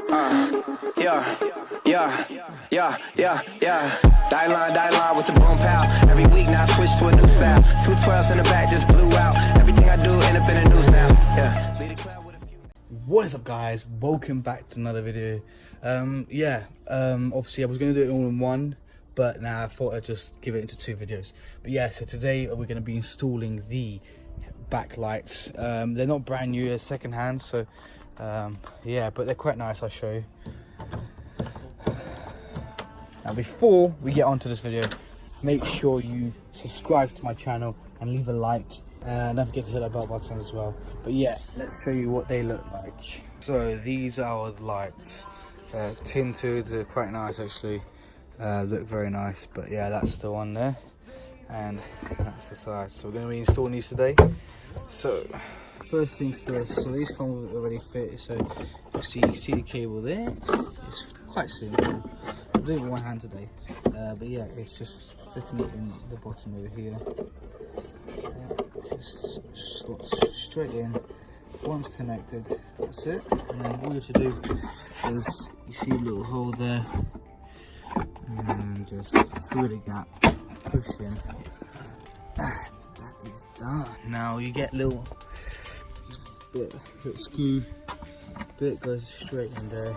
Yeah. Die line with the boom pow. Every week now I switch to a new style. 212s in the back just blew out. Everything I do end up in the news now. Yeah. What is up, guys? Welcome back to another video. Obviously I was going to do it all in one, but now I thought I'd just give it into two videos. But yeah, so today we're going to be installing the backlights. They're not brand new, they're second hand, so yeah, but they're quite nice. I'll show you. Now before we get onto this video, make sure you subscribe to my channel and leave a like. Don't forget to hit that bell button as well. But yeah, let's show you what they look like. So these are the lights. Tinted, they're quite nice actually. Look very nice. But yeah, that's the one there, and that's the side. So we're going to be installing these today. So first things first. So these come with already fit. So you see the cable there. It's quite simple. I'm doing it with one hand today. But yeah, it's just fitting it in the bottom over here. Just slots straight in. Once connected, that's it. And then all you have to do is, you see a little hole there, and just through the gap, push in. That is done. Now you get little screw bit goes straight in there.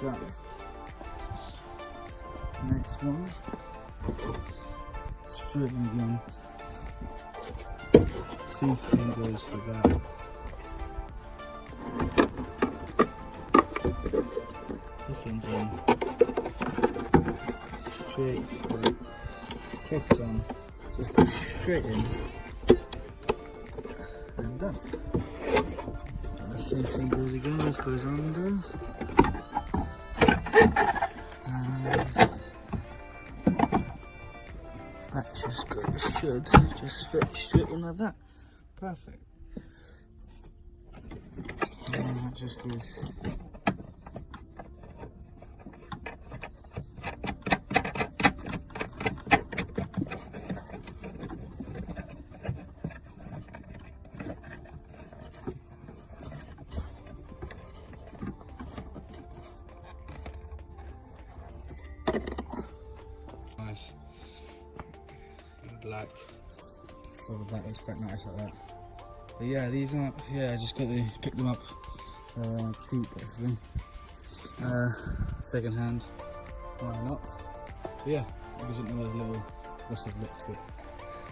Done. Next one, straight in again. Same thing goes for that. Hookings in. Straight. Check on. Just go straight in. And done. And the same thing goes again. This goes under. That should just fit straight in like that. Perfect. And that just goes. Nice. Black. So the black is quite nice like that. But yeah, these aren't. Yeah, I just got to pick them up cheap actually. Second hand. Why not? But yeah, it gives it another little rustic look to it.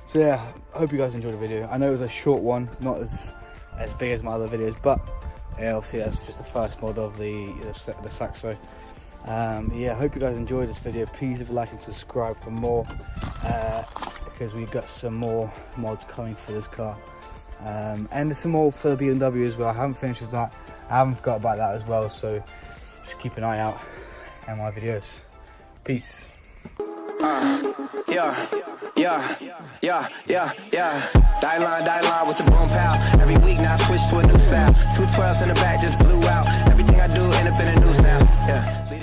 So yeah, I hope you guys enjoyed the video. I know it was a short one, not as big as my other videos, but yeah, obviously that's just the first mod of the Saxo. Yeah, I hope you guys enjoyed this video. Please leave a like and subscribe for more, because we've got some more mods coming for this car, and there's some more for the BMW as well. I haven't finished with that. I haven't forgot about that as well, so just keep an eye out on my videos. Peace. Die line with the boom pow. Every week now I switch to a new style. 212s in the back just blew out. Everything I do end up in the news now. Yeah.